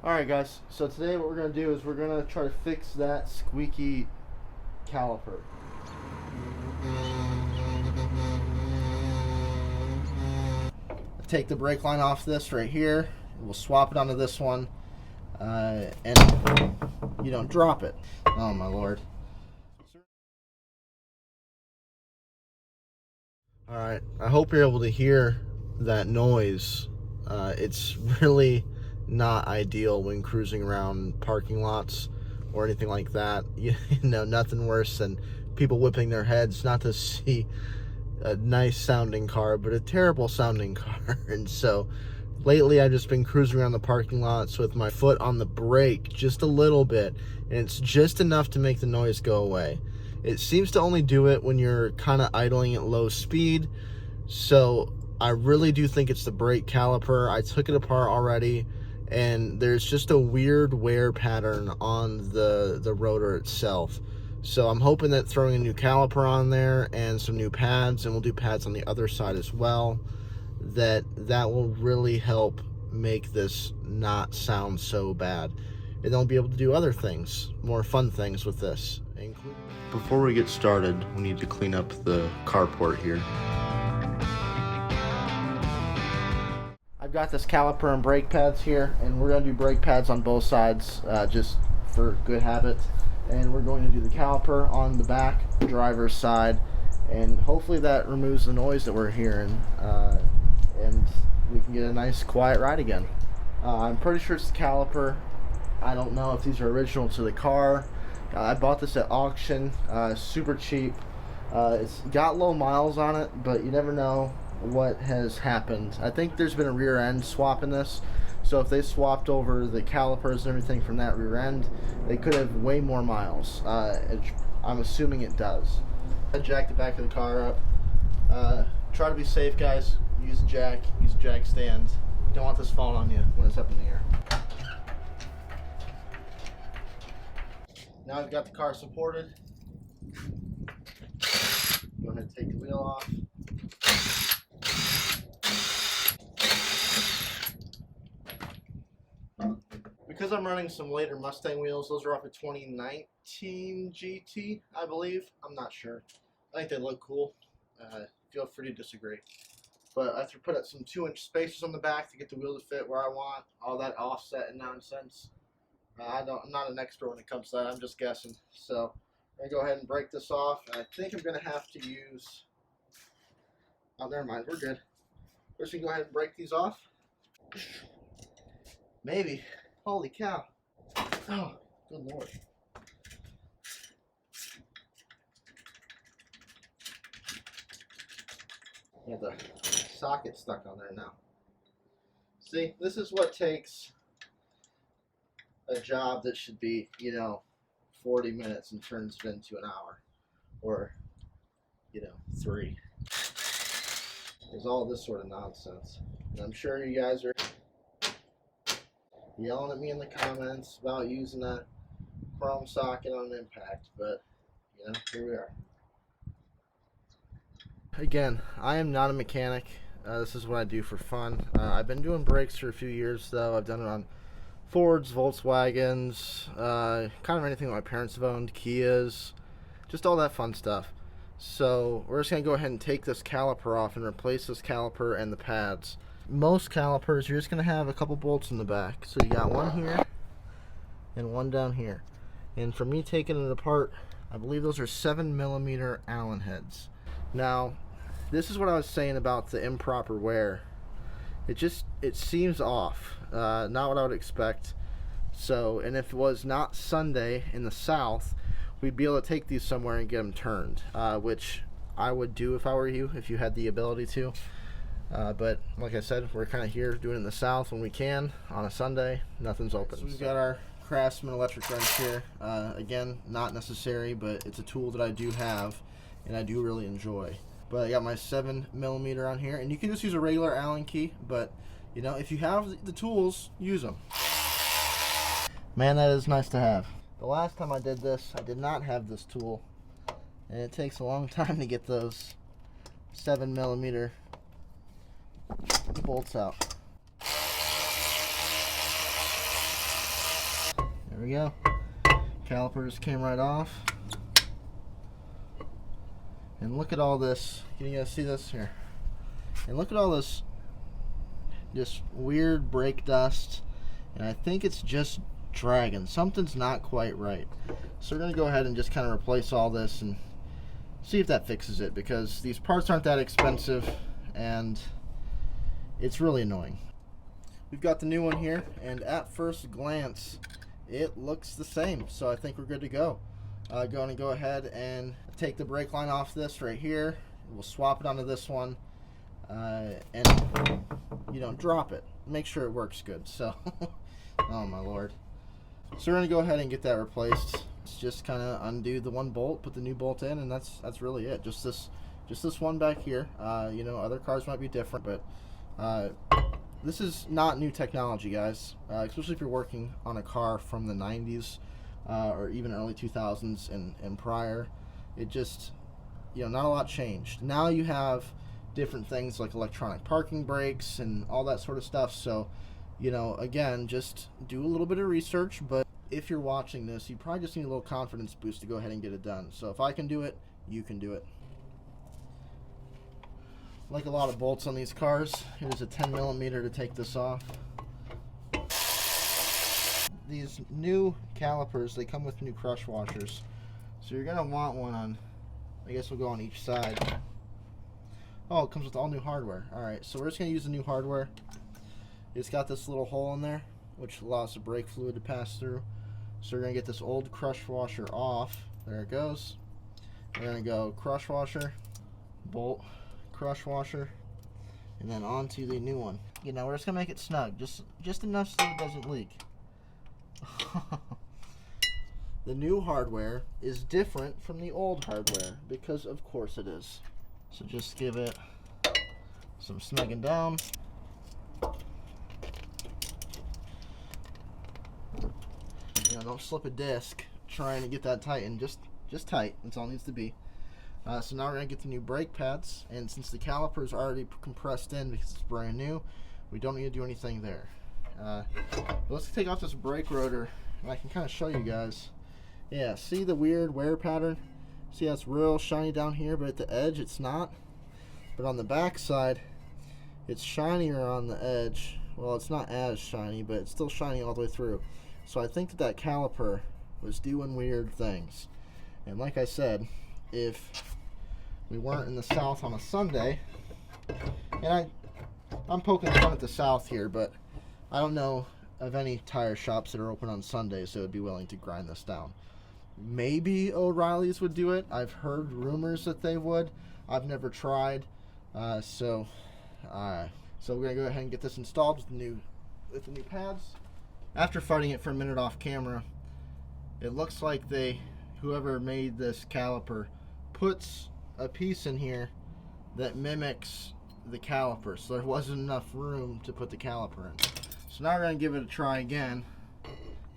Alright guys, so today what we're going to do is we're going to try to fix that squeaky caliper. Take the brake line off this right here. We'll swap it onto this one, and you don't drop it. Oh my lord. Alright, I hope you're able to hear that noise. It's really not ideal when cruising around parking lots or anything like that. You know, nothing worse than people whipping their heads not to see a nice sounding car, but a terrible sounding car. And so lately I've just been cruising around the parking lots with my foot on the brake just a little bit, and it's just enough to make the noise go away. It seems to only do it when you're kind of idling at low speed, so I really do think it's the brake caliper. I took it apart already, and there's just a weird wear pattern on the rotor itself. So I'm hoping that throwing a new caliper on there and some new pads, and we'll do pads on the other side as well, that will really help make this not sound so bad. And then we'll be able to do other things, more fun things with this. Before we get started, we need to clean up the carport here. I've got this caliper and brake pads here, and we're going to do brake pads on both sides just for good habit. And we're going to do the caliper on the back driver's side, and hopefully that removes the noise that we're hearing, and we can get a nice quiet ride again. I'm pretty sure it's the caliper. I don't know if these are original to the car. I bought this at auction, super cheap. It's got low miles on it, but you never know what has happened. I think there's been a rear end swap in this, so if they swapped over the calipers and everything from that rear end, they could have way more miles. I'm assuming it does. I jacked the back of the car up. Try to be safe, guys. Use a jack stand. Don't want this falling on you when it's up in the air. Now I've got the car supported. Go ahead and take the wheel off. Because I'm running some later Mustang wheels, those are off a 2019 GT, I believe. I'm not sure. I think they look cool. Feel free to disagree. But I have to put up some 2-inch spacers on the back to get the wheel to fit where I want. All that offset and nonsense. I'm not an expert when it comes to that. I'm just guessing. So I'm going to go ahead and break this off. And I think I'm going to have to use... Oh, never mind. We're good. First, we can go ahead and break these off. Maybe. Holy cow. Oh, good lord. Yeah, the socket stuck on there now. See, this is what takes a job that should be, 40 minutes and turns it into an hour. Or, 3. There's all this sort of nonsense. And I'm sure you guys are yelling at me in the comments about using that chrome socket on an impact, but here we are. Again, I am not a mechanic. This is what I do for fun. I've been doing brakes for a few years though. I've done it on Fords, Volkswagens, kind of anything that my parents have owned, Kias, just all that fun stuff. So we're just going to go ahead and take this caliper off and replace this caliper and the pads. Most calipers, you're just going to have a couple bolts in the back. So you got one here and one down here. And for me taking it apart, I believe those are 7mm Allen heads. Now, this is what I was saying about the improper wear. It seems off. Not what I would expect. So, and if it was not Sunday in the South, we'd be able to take these somewhere and get them turned, which I would do if I were you, if you had the ability to. But like I said, we're kind of here doing it in the South when we can on a Sunday. Nothing's open. So we've got our Craftsman electric wrench here. Again, not necessary, but it's a tool that I do have and I do really enjoy. But I got my 7mm on here, and you can just use a regular Allen key, but if you have the tools, use them. Man, that is nice to have. The last time I did this, I did not have this tool, and it takes a long time to get those 7mm bolts out. we go. Calipers came right off. And look at all this. Can you guys see this here? And look at all this just weird brake dust. And I think it's just dragging. Something's not quite right. So we're going to go ahead and just kind of replace all this and see if that fixes it, because these parts aren't that expensive and it's really annoying. We've got the new one here, and at first glance it looks the same, so I think we're good to go. Going to go ahead and take the brake line off this right here. We'll swap it onto this one, and drop it. Make sure it works good. So, oh my lord. So we're gonna go ahead and get that replaced. It's just kind of undo the one bolt, put the new bolt in, and that's really it. Just this one back here. Other cars might be different, but this is not new technology, guys. Especially if you're working on a car from the 90s or even early 2000s and prior. It just, not a lot changed. Now you have different things like electronic parking brakes and all that sort of stuff. So, again, just do a little bit of research. But if you're watching this, you probably just need a little confidence boost to go ahead and get it done. So if I can do it, you can do it. Like a lot of bolts on these cars, here's a 10mm to take this off. These new calipers, they come with new crush washers. So you're going to want one on, I guess we'll go on each side. Oh, it comes with all new hardware. Alright, so we're just going to use the new hardware. It's got this little hole in there, which allows the brake fluid to pass through. So we're going to get this old crush washer off. There it goes. We're going to go crush washer, bolt, crush washer, and then onto the new one. We're just going to make it snug, just enough so it doesn't leak. The new hardware is different from the old hardware, because of course it is. So just give it some snugging down. Don't slip a disc trying to get that tightened. Just tight. That's all it needs to be. So now we're going to get the new brake pads, and since the caliper is already compressed in because it's brand new, we don't need to do anything there. Let's take off this brake rotor, and I can kind of show you guys. Yeah, see the weird wear pattern? See how it's real shiny down here, but at the edge it's not. But on the back side, it's shinier on the edge. Well, it's not as shiny, but it's still shiny all the way through. So I think that caliper was doing weird things. And like I said, if we weren't in the South on a Sunday, and I'm poking fun at the South here, but I don't know of any tire shops that are open on Sundays that would be willing to grind this down. Maybe O'Reilly's would do it. I've heard rumors that they would. I've never tried. So we're gonna go ahead and get this installed with the new pads. After fighting it for a minute off camera, it looks like whoever made this caliper puts a piece in here that mimics the caliper, so there wasn't enough room to put the caliper in. So now we're going to give it a try again,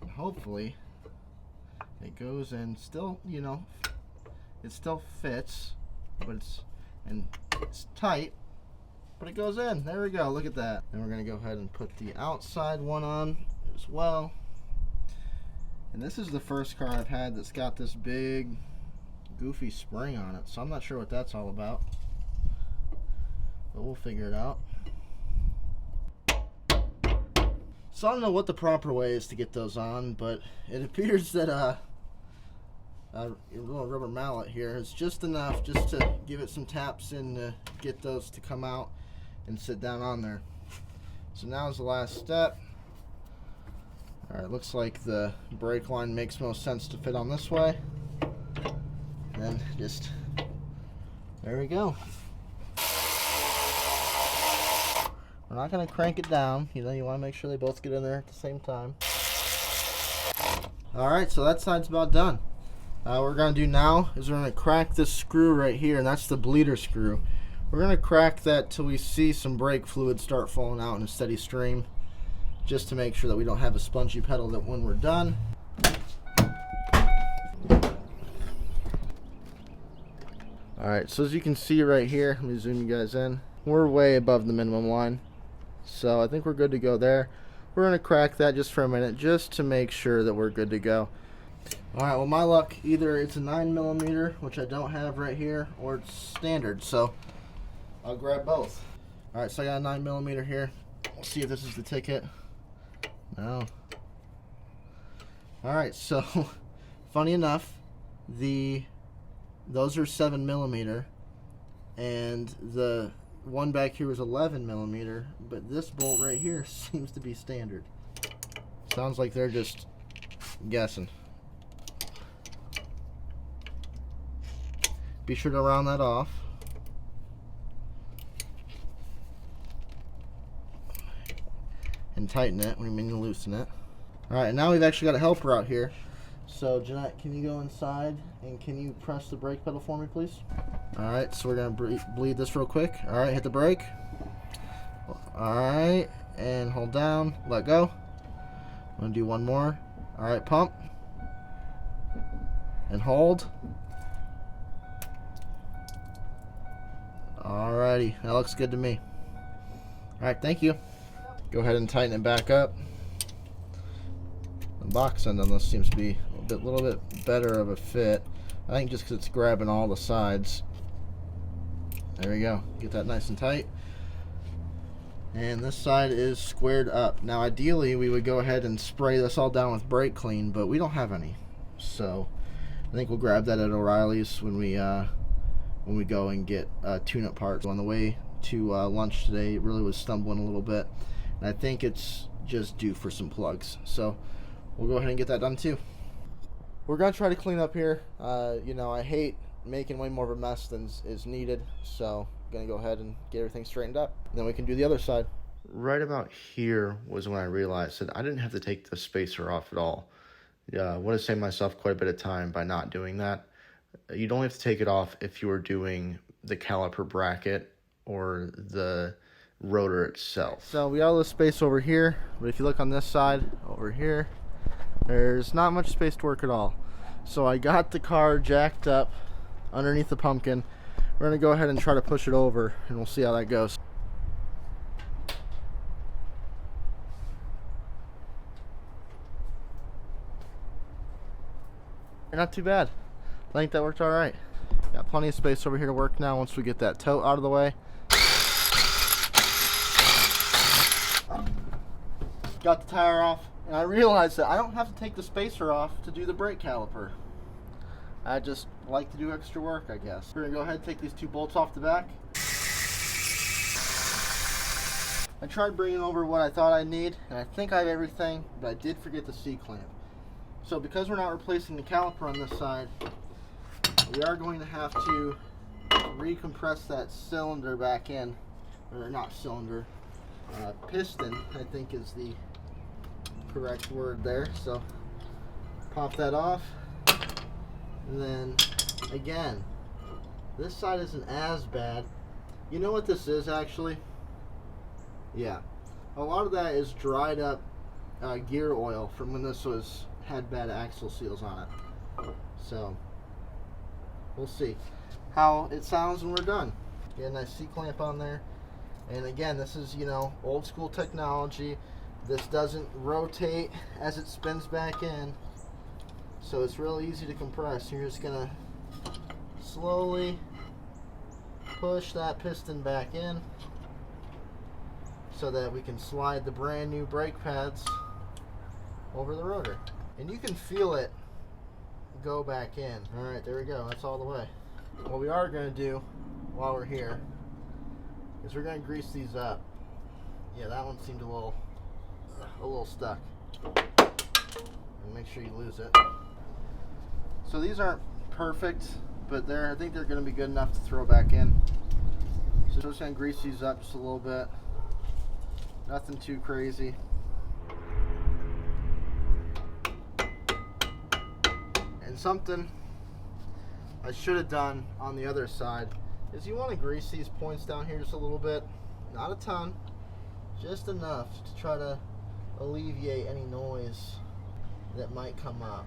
and hopefully it goes in. Still, it still fits, but it's tight, but it goes in. There we go. Look at that. Then we're going to go ahead and put the outside one on as well. And this is the first car I've had that's got this big goofy spring on it, so I'm not sure what that's all about, but we'll figure it out. So I don't know what the proper way is to get those on, but it appears that a little rubber mallet here is just enough just to give it some taps in to get those to come out and sit down on there. So now is the last step. Alright, looks like the brake line makes most sense to fit on this way. And then there we go. We're not going to crank it down. You want to make sure they both get in there at the same time. Alright, so that side's about done. What we're going to do now is we're going to crack this screw right here, and that's the bleeder screw. We're going to crack that till we see some brake fluid start falling out in a steady stream, just to make sure that we don't have a spongy pedal that when we're done. Alright, so as you can see right here, let me zoom you guys in, we're way above the minimum line. So I think we're good to go there. we're going to crack that just for a minute just to make sure that we're good to go. Alright, well my luck, either it's a 9mm, which I don't have right here, or it's standard, so I'll grab both. Alright, so I got a 9mm here. We'll see if this is the ticket. No. Alright, so funny enough, those are 7mm, and the one back here was 11mm, but this bolt right here seems to be standard. Sounds like they're just guessing. Be sure to round that off. And tighten it when you loosen it. Alright, and now we've actually got a helper out here. So Jeanette, can you go inside and can you press the brake pedal for me, please? Alright, so we're going to bleed this real quick. Alright, hit the brake. Alright, and hold down, let go. I'm going to do one more. Alright, pump. And hold. Alrighty, that looks good to me. Alright, thank you. Go ahead and tighten it back up. The box end on this seems to be a little bit better of a fit. I think just because it's grabbing all the sides. There we go. Get that nice and tight. And this side is squared up. Now ideally we would go ahead and spray this all down with brake clean, but we don't have any. So I think we'll grab that at O'Reilly's when we go and get tune-up parts. On the way to lunch today, it really was stumbling a little bit, and I think it's just due for some plugs. So we'll go ahead and get that done too. We're gonna try to clean up here. You know, I hate making way more of a mess than is needed, so I'm gonna go ahead and get everything straightened up. Then we can do the other side. Right about here was when I realized that I didn't have to take the spacer off at all. I would have saved myself quite a bit of time by not doing that. You'd only have to take it off if you were doing the caliper bracket or the rotor itself. So we got a little space over here, but if you look on this side over here, there's not much space to work at all. So I got the car jacked up underneath the pumpkin. We're going to go ahead and try to push it over, and we'll see how that goes. Not too bad. I think that worked all right. Got plenty of space over here to work now once we get that tote out of the way. Got the tire off, and I realized that I don't have to take the spacer off to do the brake caliper. I just like to do extra work, I guess. We're gonna go ahead and take these two bolts off the back. I tried bringing over what I thought I'd need, and I think I have everything, but I did forget the C-clamp. So because we're not replacing the caliper on this side, we are going to have to recompress that cylinder back in, or not cylinder, piston, I think is the correct word there. So pop that off, and then again, this side isn't as bad. You know what this is actually? Yeah, a lot of that is dried up gear oil from when this had bad axle seals on it. So we'll see how it sounds when we're done. Get a nice C-clamp on there. And again, this is, you know, old school technology. This doesn't rotate as it spins back in, so it's real easy to compress. You're just gonna slowly push that piston back in so that we can slide the brand new brake pads over the rotor. And you can feel it go back in. Alright, there we go. That's all the way. What we are going to do while we're here is we're going to grease these up. Yeah, that one seemed a little stuck. And make sure you lose it. So these aren't perfect, but I think they're going to be good enough to throw back in. So I'm just going to grease these up just a little bit. Nothing too crazy. And something I should have done on the other side is you want to grease these points down here just a little bit. Not a ton, just enough to try to alleviate any noise that might come up.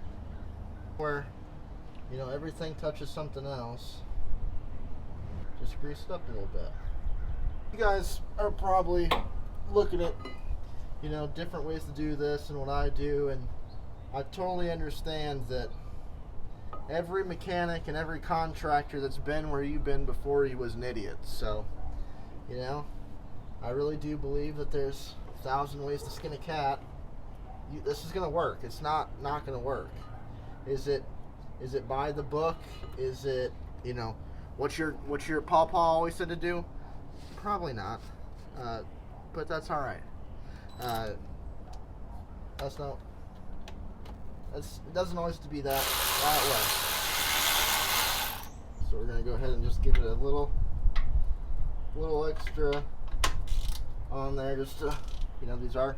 Where, you know, everything touches something else, just grease it up a little bit. You guys are probably looking at you know, different ways to do this and what I do, and I totally understand that every mechanic and every contractor that's been where you've been before you was an idiot. So, you know, I really do believe that there's 1,000 ways to skin a cat. This is gonna work. It's not gonna work. Is it by the book? Is it, you know, what your pawpaw always said to do? Probably not. But that's all right. It doesn't always have to be that way. So we're gonna go ahead and just give it a little extra on there, just to, you know, these are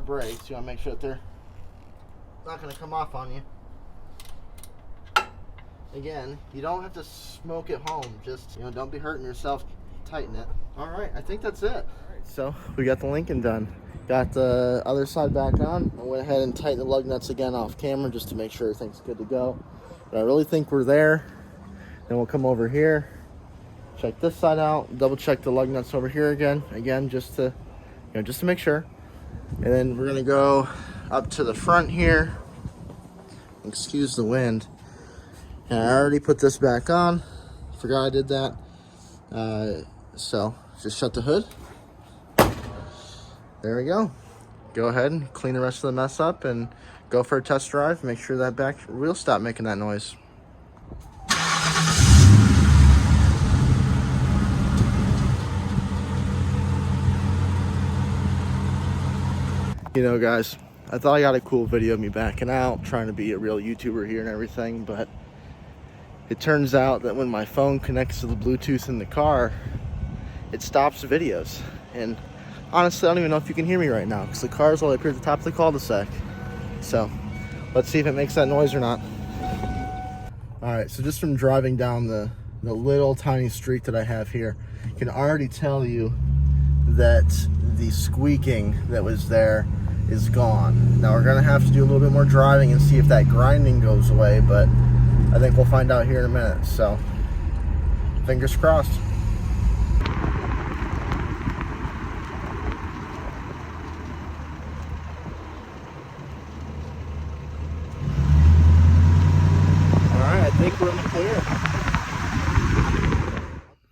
brakes. You wanna make sure that they're not gonna come off on you. Again, you don't have to smoke it home. Just, you know, don't be hurting yourself. Tighten it. All right, I think that's it. All right, so we got the Lincoln done. Got the other side back on. I went ahead and tightened the lug nuts again off camera just to make sure everything's good to go. But I really think we're there. Then we'll come over here, check this side out, double check the lug nuts over here again, just to, you know, just to make sure. And then we're gonna go up to the front here. Excuse the wind. And I already put this back on. Forgot I did that. So just shut the hood. There we go. Go ahead and clean the rest of the mess up and go for a test drive. Make sure that back wheel stop making that noise. You know, guys, I thought I got a cool video of me backing out, trying to be a real YouTuber here and everything, but it turns out that when my phone connects to the Bluetooth in the car, it stops videos. And honestly, I don't even know if you can hear me right now because the car's all up here at the top of the cul-de-sac. So let's see if it makes that noise or not. All right, so just from driving down the little tiny street that I have here, you can already tell you that the squeaking that was there is gone. Now we're gonna have to do a little bit more driving and see if that grinding goes away, but I think we'll find out here in a minute. So fingers crossed. I think we're in the clear.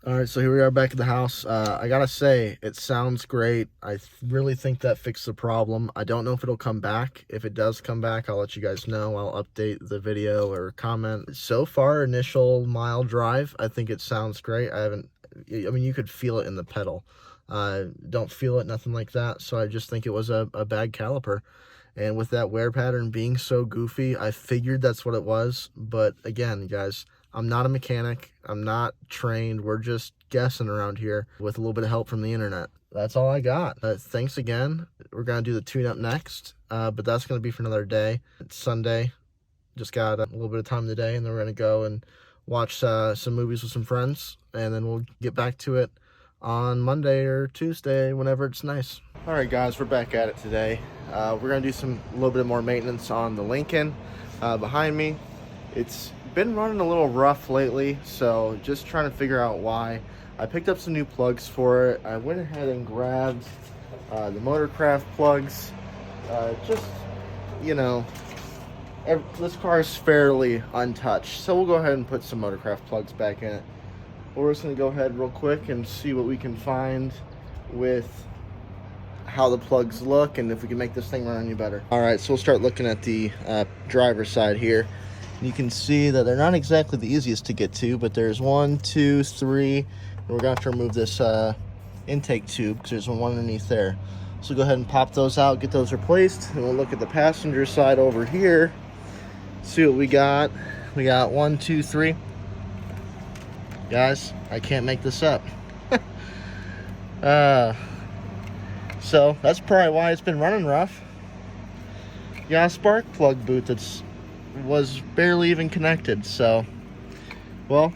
All right, so here we are back at the house. I gotta say, it sounds great. I really think that fixed the problem. I don't know if it'll come back. If it does come back, I'll let you guys know. I'll update the video or comment. So far, initial mile drive, I think it sounds great. I mean, you could feel it in the pedal. Don't feel it, nothing like that. So I just think it was a bad caliper. And with that wear pattern being so goofy, I figured that's what it was. But again, guys, I'm not a mechanic. I'm not trained. We're just guessing around here with a little bit of help from the internet. That's all I got. Thanks again. We're going to do the tune-up next, but that's going to be for another day. It's Sunday. Just got a little bit of time today, and then we're going to go and watch some movies with some friends, and then we'll get back to it on Monday or Tuesday, whenever it's nice. All right, guys, we're back at it today. We're going to do a little bit more maintenance on the Lincoln behind me. It's been running a little rough lately, so just trying to figure out why. I picked up some new plugs for it. I went ahead and grabbed the Motorcraft plugs. Just, you know, this car is fairly untouched, so we'll go ahead and put some Motorcraft plugs back in it. We're just going to go ahead real quick and see what we can find with how the plugs look and if we can make this thing run any better. All right, so we'll start looking at the driver's side here. You can see that they're not exactly the easiest to get to, but there's 1, 2, 3, and we're going to have to remove this intake tube because there's one underneath there. So go ahead and pop those out, get those replaced, and we'll look at the passenger side over here, see what we got. We got 1, 2, 3. Guys, I can't make this up. So that's probably why it's been running rough. You got a spark plug boot that's was barely even connected. So, well,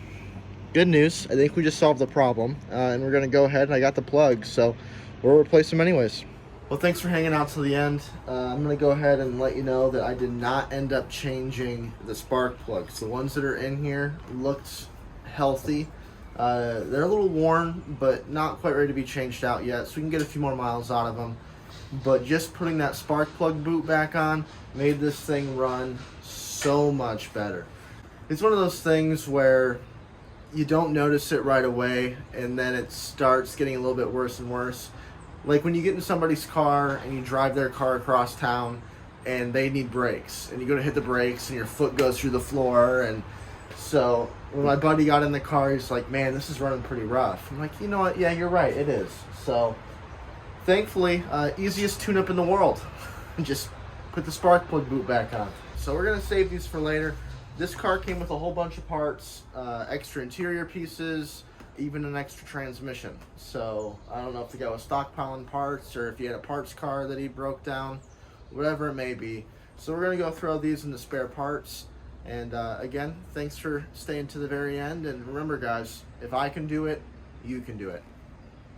good news. I think we just solved the problem, and we're gonna go ahead and I got the plugs, so we'll replace them anyways. Well, thanks for hanging out till the end. I'm gonna go ahead and let you know that I did not end up changing the spark plugs. The ones that are in here looked healthy. They're a little worn, but not quite ready to be changed out yet, so we can get a few more miles out of them. but just putting that spark plug boot back on made this thing run so much better. It's one of those things where you don't notice it right away, and then it starts getting a little bit worse and worse. Like when you get in somebody's car and you drive their car across town and they need brakes, and you go to hit the brakes and your foot goes through the floor. And so when my buddy got in the car, he's like, man, this is running pretty rough. I'm like, you know what? Yeah, you're right. It is. So thankfully, easiest tune-up in the world. Just put the spark plug boot back on. So we're going to save these for later. This car came with a whole bunch of parts, extra interior pieces, even an extra transmission. So I don't know if the guy was stockpiling parts or if he had a parts car that he broke down, whatever it may be. So we're going to go throw these into spare parts. And again, thanks for staying to the very end. And remember, guys, if I can do it, you can do it.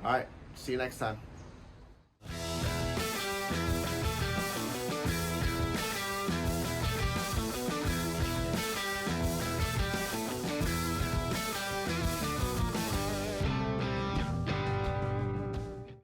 All right, see you next time.